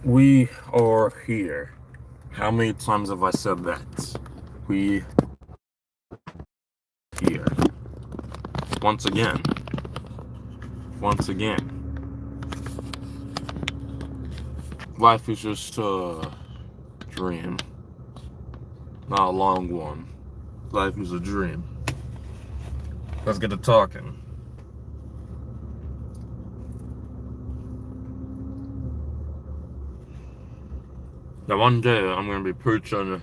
We are here. How many times have I said that? We here. Once again. Once again. Life is just a dream. Not a long one. Life is a dream. Let's get to talking. Now one day I'm gonna be preaching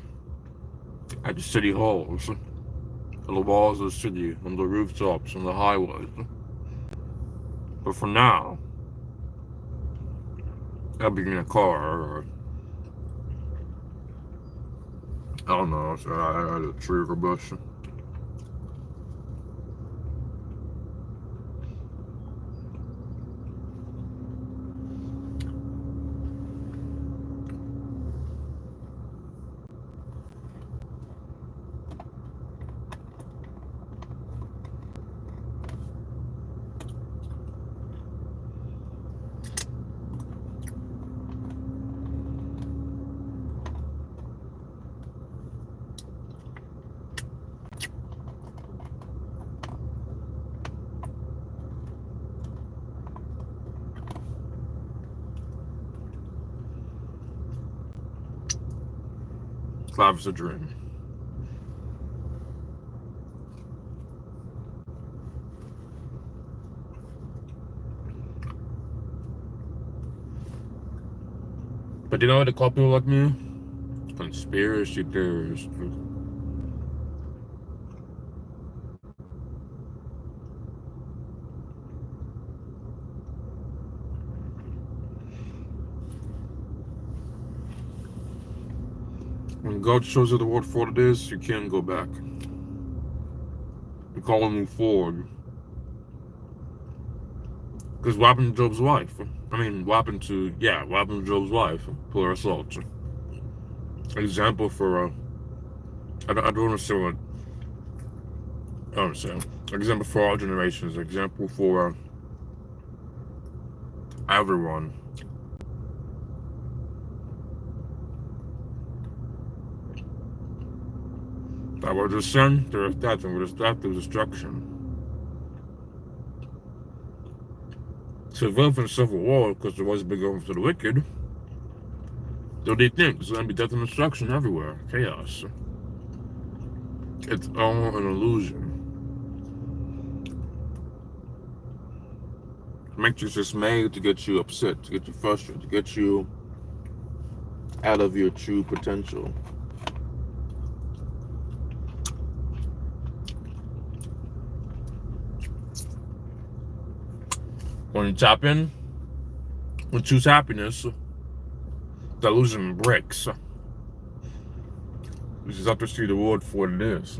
at the city halls, on the walls of the city, on the rooftops, on the highways. But for now, I'll be in a car or I don't know, so I had a tree or a bush. Life is a dream. But you know what they call people like me? Conspiracy theorists. When God shows you the world for what it is, you can't go back. You call him move forward. Because what happened to Job's wife? What happened to Job's wife? Pillar of salt. Example for, I don't understand what, I don't understand. Example for all generations. Example for everyone. That was the sin, there is death, and with his death, there was destruction. To vote for the civil war, because there was a big over to the wicked, do they think there's going to be death and destruction everywhere? Chaos. It's all an illusion. Matrix is made to get you upset, to get you frustrated, to get you out of your true potential. When you tap in, when you choose happiness, the illusion breaks. You just have to see the world for what it is.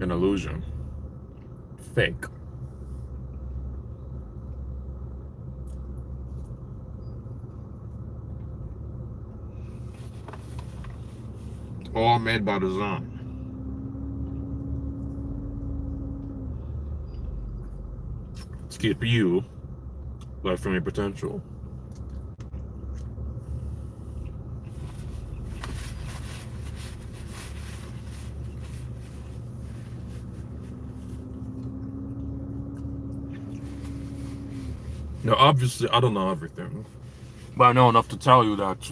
An illusion. Fake. All made by design. To keep you life from your potential. Now, obviously, I don't know everything, but I know enough to tell you that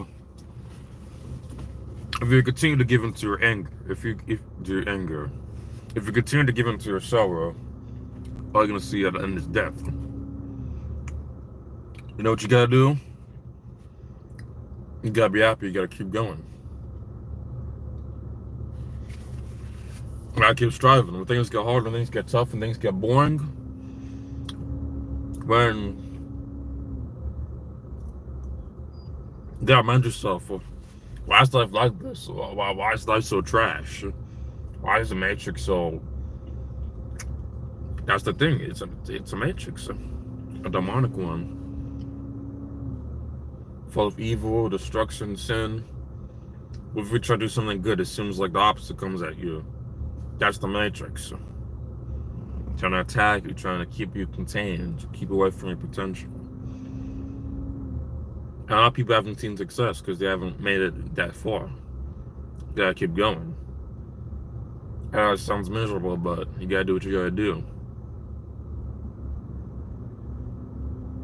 if you continue to give into your anger, if you continue to give into your sorrow, all you're gonna see at the end is death. You know what you gotta do? You gotta be happy. You gotta keep going. You gotta keep striving. When things get hard, when things get tough, when things get boring, when you gotta remind yourself, why is life like this? Why is life so trash? Why is the Matrix so? That's the thing. It's a Matrix, a demonic one, full of evil, destruction, sin. If we try to do something good, it seems like the opposite comes at you. That's the Matrix. trying to attack you, trying to keep you contained, keep away from your potential. And a lot of people haven't seen success because they haven't made it that far. You gotta keep going. I know it sounds miserable, but you gotta do what you gotta do.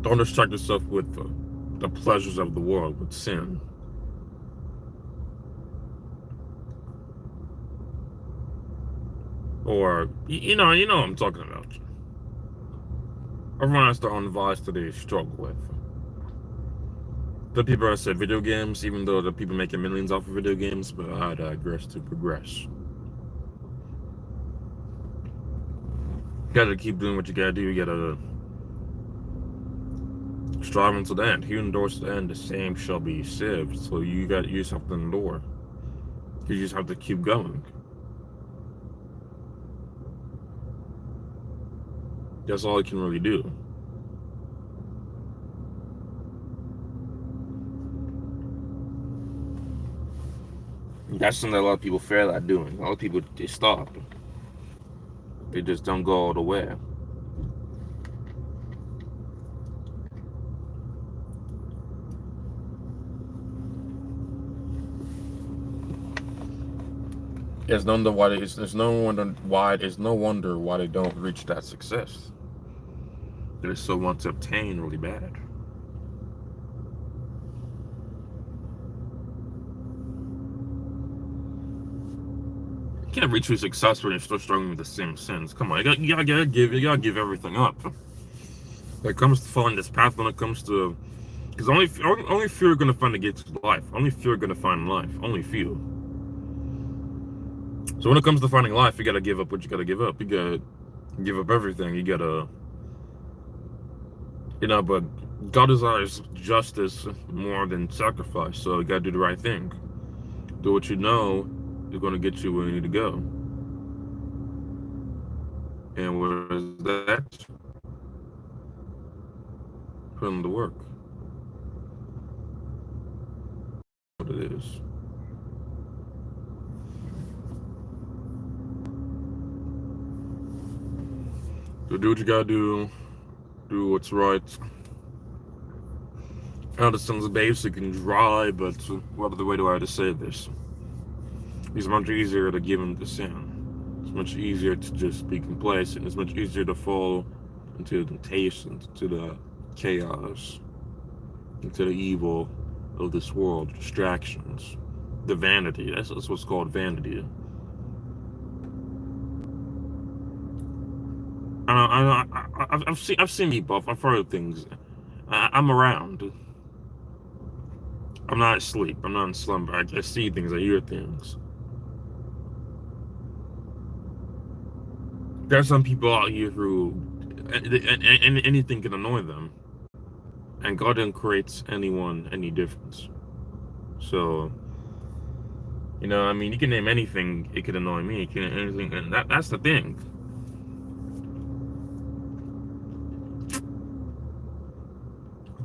Don't distract yourself with the pleasures of the world, with sin. Or, you know what I'm talking about. Everyone has their own vice that they struggle with. The people that said video games, even though the people making millions off of video games, but I digress to progress. You gotta keep doing what you gotta do. You gotta strive until the end. He who endures to the end, the same shall be saved. So you just have to endure. You just have to keep going. That's all you can really do. That's something that a lot of people fail at doing. A lot of people, they stop. They just don't go all the way. There's no wonder why they don't reach that success. They still want to obtain really bad. You can't reach your success when you're still struggling with the same sins. Come on, you gotta give everything up. When it comes to following this path, when it comes to, because only few are gonna find the gates to life. Only few are gonna find life. Only few. So when it comes to finding life, you gotta give up what you gotta give up. You gotta give up everything. You gotta, but God desires justice more than sacrifice. So you gotta do the right thing. Do what you know is gonna get you where you need to go. And where is that? Put in the work. What it is. So do what you gotta do. Do what's right. I know this sounds basic and dry, but what other way do I have to say this? It's much easier to give in to sin. It's much easier to just be complacent. It's much easier to fall into the temptations, to the chaos, into the evil of this world, distractions, the vanity. That's what's called vanity. I've seen people. I've heard things. I'm around. I'm not asleep. I'm not in slumber. I see things. I hear things. There's some people out here who anything can annoy them, and God didn't create anyone any difference. So, you can name anything. It could annoy me. It can anything, and that's the thing.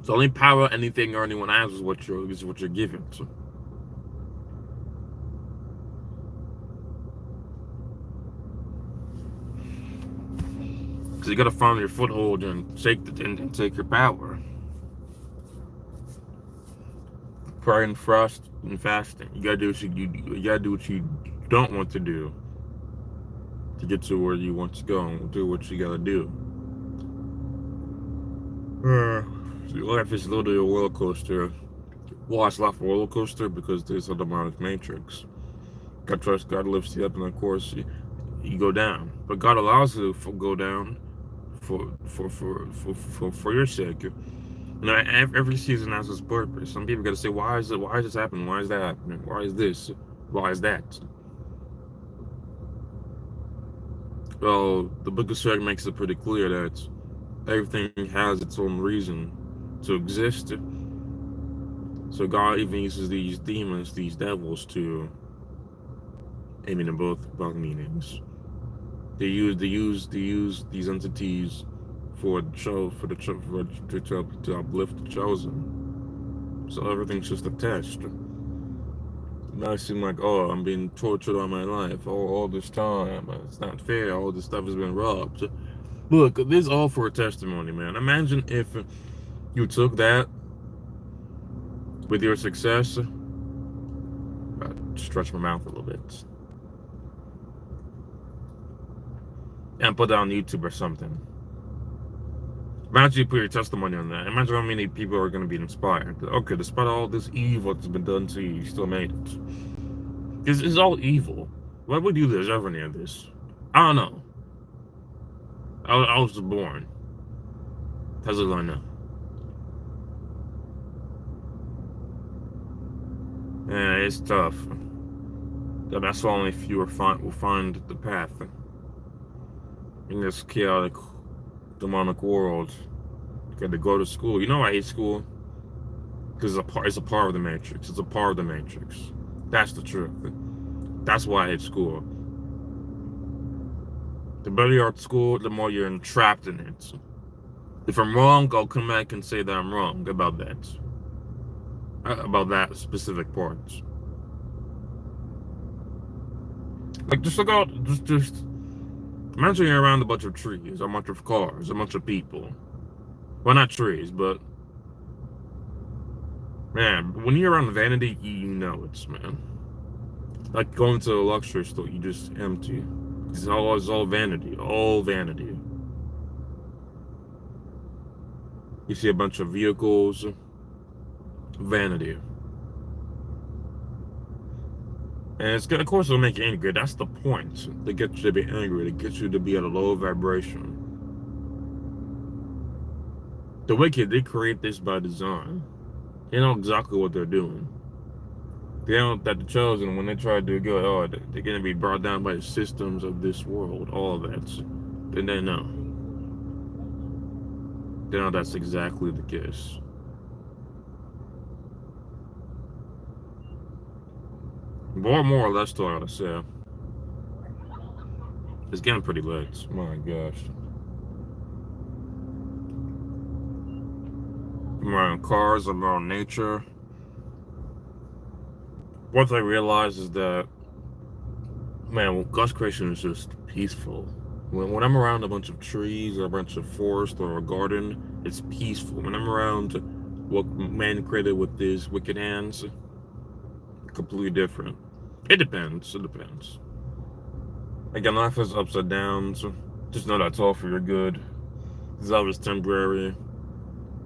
The only power anything or anyone has is what you're given. So. So you gotta find your foothold and take your power. Prayer and fasting. You gotta do what you don't want to do to get to where you want to go and do what you gotta do. So life is literally a roller coaster. Well, it's not a roller coaster because there's a demonic matrix. God trust, God lifts you up, and of course you go down. But God allows you to go down for your sake. Every season has its purpose. Some people gotta say, why is this happening? Why is that happening? Why is this? Why is that? Well, the book of Sirach makes it pretty clear that everything has its own reason to exist. So God even uses these demons, these devils, to aiming in both meanings. They use these entities to uplift the chosen. So everything's just a test. Now it seems like, I'm being tortured all my life, all this time. It's not fair. All this stuff has been robbed. Look, this is all for a testimony, man. Imagine if you took that with your success. Stretch my mouth a little bit. And put that on YouTube or something. Imagine you put your testimony on that. Imagine how many people are going to be inspired. Okay, despite all this evil that's been done to you, you still made it. This is all evil. Why would you deserve any of this? I don't know. I was born. That's all I know. Yeah, it's tough. That's why only few will find the path in this chaotic, demonic world. You got to go to school. You know I hate school? Because it's a part of the Matrix. It's a part of the Matrix. That's the truth. That's why I hate school. The better you are at school, the more you're entrapped in it. If I'm wrong, I'll come back and say that I'm wrong about that. About that specific part. Like, just look out, just imagine you're around a bunch of trees, a bunch of cars, a bunch of people. Well, not trees, but man, when you're around vanity, you know it's, man. Like going to a luxury store, you just empty. It's all vanity, all vanity. You see a bunch of vehicles, vanity. And it's good, of course, it'll make you angry. That's the point. To get you to be angry, to get you to be at a low vibration. The wicked, they create this by design. They know exactly what they're doing. They know that the chosen, when they try to do good, oh, they're going to be brought down by the systems of this world, all of that. Then they know. They know that's exactly the case. More or less, though, I gotta say. It's getting pretty late. My gosh. I'm around cars, I'm around nature. One thing I realized is that, man, God's creation is just peaceful. When I'm around a bunch of trees or a bunch of forest or a garden, it's peaceful. When I'm around what man created with his wicked hands, completely different. It depends. It depends. Again, life has ups and downs. Just know that's all for your good. This love is temporary.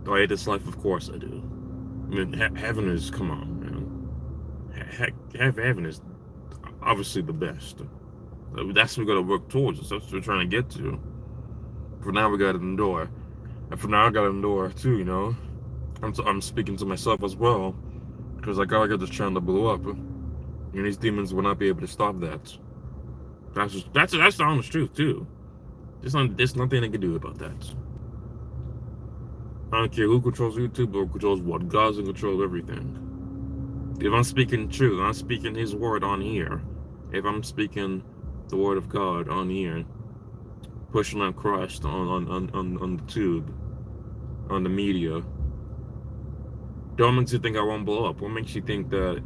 Do I hate this life? Of course I do. I mean, heaven is, come on, man. Heaven is obviously the best. That's what we gotta work towards. That's what we're trying to get to. For now, we gotta endure. And for now, I gotta endure too, you know? I'm speaking to myself as well. Because I gotta get this channel to blow up. And these demons will not be able to stop that. That's the honest truth too. There's nothing they can do about that. I don't care who controls YouTube or controls what. God's in control of everything. If I'm speaking truth, I'm speaking His word on here. If I'm speaking the word of God on here, pushing on Christ on the tube, on the media. What makes you think I won't blow up? What makes you think that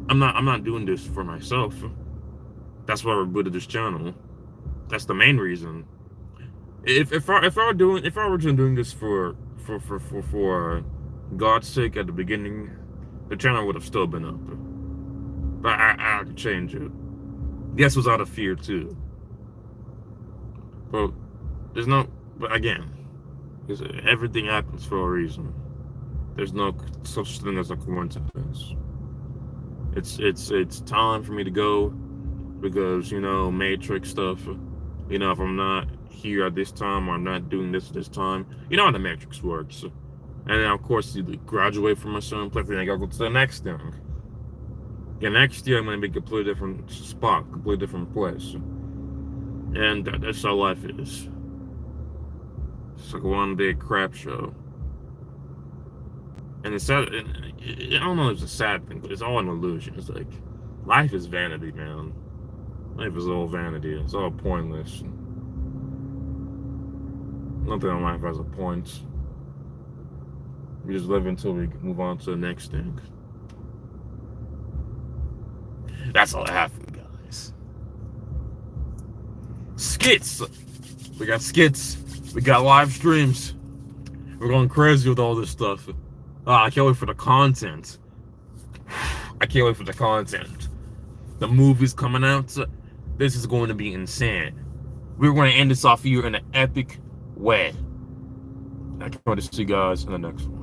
I'm not doing this for myself? That's why we're good at this channel. That's the main reason. If I were doing this for God's sake at the beginning, the channel would have still been up. But I had to change it. Yes, it was out of fear too. But but again, everything happens for a reason. There's no such thing as a coincidence. It's time for me to go because, you know, Matrix stuff. You know, if I'm not here at this time or I'm not doing this at this time, you know how the Matrix works. And then of course you graduate from a certain place and I gotta go to the next thing. Yeah, next year I'm gonna be a completely different spot, completely different place. And that's how life is. It's like one big crap show. And it's sad, I don't know if it's a sad thing, but it's all an illusion. It's like, life is vanity, man. Life is all vanity. It's all pointless. Nothing in life has a point. We just live until we move on to the next thing. That's all I have for you guys. skits. We got skits. We got live streams. We're going crazy with all this stuff. I can't wait for the content. I can't wait for the content. The movie's coming out. This is going to be insane. We're going to end this off here in an epic way. I can't wait to see you guys in the next one.